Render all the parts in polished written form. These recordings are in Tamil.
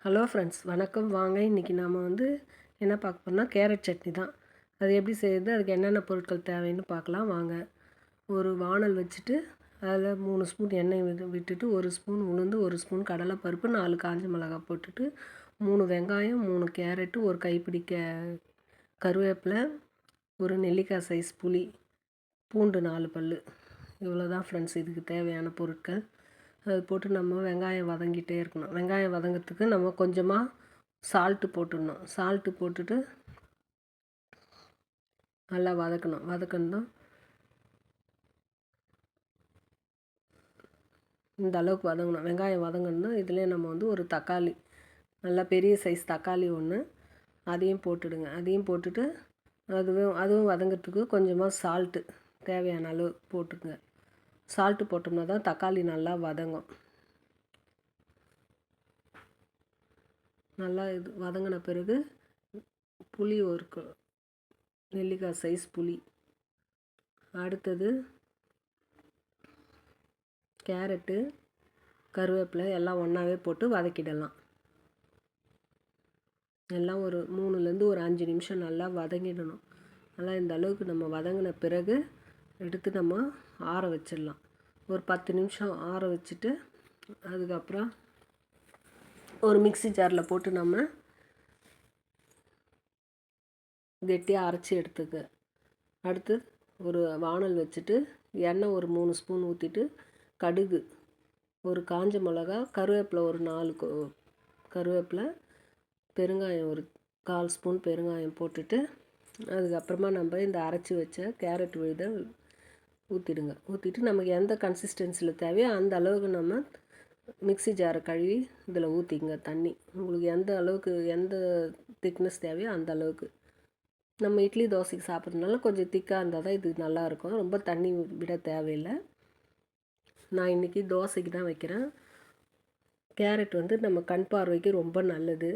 ஹலோ ஃப்ரெண்ட்ஸ், வணக்கம். வாங்க இன்றைக்கி நாம் என்ன பார்க்க போகிறோம்னா கேரட் சட்னி தான். அது எப்படி செய்கிறது, அதுக்கு என்னென்ன பொருட்கள் தேவைன்னு பார்க்கலாம் வாங்க. ஒரு வானல் வச்சுட்டு அதில் 3 ஸ்பூன் எண்ணெய் விட்டுட்டு 1 ஸ்பூன் உளுந்து, 1 ஸ்பூன் கடலைப்பருப்பு, 4 காஞ்ச மிளகாய் போட்டுட்டு 3 வெங்காயம், 3 கேரட்டு, ஒரு கைப்பிடி கருவேப்பிலை, ஒரு நெல்லிக்காய் சைஸ் புளி, பூண்டு 4 பல். இவ்வளோ தான் ஃப்ரெண்ட்ஸ் இதுக்கு தேவையான பொருட்கள். அது போட்டு நம்ம வெங்காயம் வதங்கிட்டே இருக்கணும். வெங்காயம் வதங்கிறதுக்கு நம்ம கொஞ்சமாக சால்ட்டு போட்டுடணும். சால்ட்டு போட்டுட்டு நல்லா வதக்கணும். இந்த அளவுக்கு வதங்கணும். வெங்காயம் வதங்கணும்னா இதிலே நம்ம ஒரு தக்காளி, நல்லா பெரிய சைஸ் தக்காளி ஒன்று, அதையும் போட்டுடுங்க. அதையும் போட்டுட்டு அதுவும் வதங்கிறதுக்கு கொஞ்சமாக சால்ட்டு தேவையான அளவு போட்டுக்குங்க. சால்ட்டு போட்டோம்னா தான் தக்காளி நல்லா வதங்கும். நல்லா இது வதங்கின பிறகு புளி ஒரு நெல்லிக்காய் சைஸ் புளி, அடுத்தது கேரட்டு, கருவேப்பிலை எல்லாம் ஒன்றாவே போட்டு வதக்கிடலாம். எல்லாம் ஒரு 3லேருந்து ஒரு 5 நிமிஷம் நல்லா வதங்கிடணும். நல்லா இந்த அளவுக்கு நம்ம வதங்கின பிறகு எடுத்து நம்ம ஆற வச்சிடலாம். ஒரு 10 நிமிஷம் ஆற வச்சுட்டு அதுக்கப்புறம் ஒரு மிக்ஸி ஜாரில் போட்டு நம்ம கெட்டியாக அரைச்சி எடுத்துக்க. அடுத்து ஒரு வானல் வச்சுட்டு எண்ணெய் ஒரு 3 ஸ்பூன் ஊற்றிட்டு கடுகு, ஒரு காஞ்ச மிளகா, கருவேப்பிலை ஒரு 4 கருவேப்பிலை, பெருங்காயம் ஒரு 1/4 ஸ்பூன் பெருங்காயம் போட்டுட்டு அதுக்கப்புறமா நம்ம இந்த அரைச்சி வச்ச கேரட் விழுதை ஊற்றிடுங்க. ஊற்றிட்டு நமக்கு எந்த கன்சிஸ்டன்சியில் தேவையோ அந்த அளவுக்கு நம்ம மிக்ஸி ஜாரை கழுவி இதில் ஊற்றிங்க. தண்ணி உங்களுக்கு எந்த அளவுக்கு எந்த திக்னஸ் தேவையோ அந்த அளவுக்கு. நம்ம இட்லி தோசைக்கு சாப்பிட்றதுனால கொஞ்சம் திக்காக இருந்தால் தான் இது நல்லாயிருக்கும். ரொம்ப தண்ணி விட தேவையில்லை. நான் இன்றைக்கி தோசைக்கு தான் வைக்கிறேன். கேரட் நம்ம கண் பார்வைக்கு ரொம்ப நல்லது.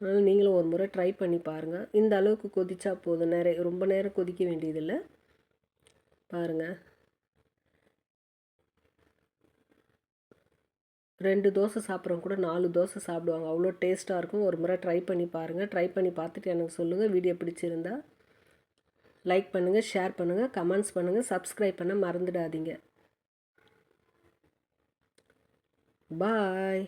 அதனால் நீங்களும் ஒரு முறை ட்ரை பண்ணி பாருங்கள். இந்த அளவுக்கு கொதிச்சா போதும். ரொம்ப நேரம் கொதிக்க வேண்டியதில்லை. பாருங்கள், 2 தோசை சாப்பிட்றவங்க கூட 4 தோசை சாப்பிடுவாங்க. அவ்வளோ டேஸ்ட்டாக இருக்கும். ஒரு முறை ட்ரை பண்ணி பாருங்கள். ட்ரை பண்ணி பார்த்துட்டு எனக்கு சொல்லுங்கள். வீடியோ பிடிச்சிருந்தா லைக் பண்ணுங்கள், ஷேர் பண்ணுங்கள், கமெண்ட்ஸ் பண்ணுங்கள், சப்ஸ்கிரைப் பண்ண மறந்துடாதீங்க. பாய்.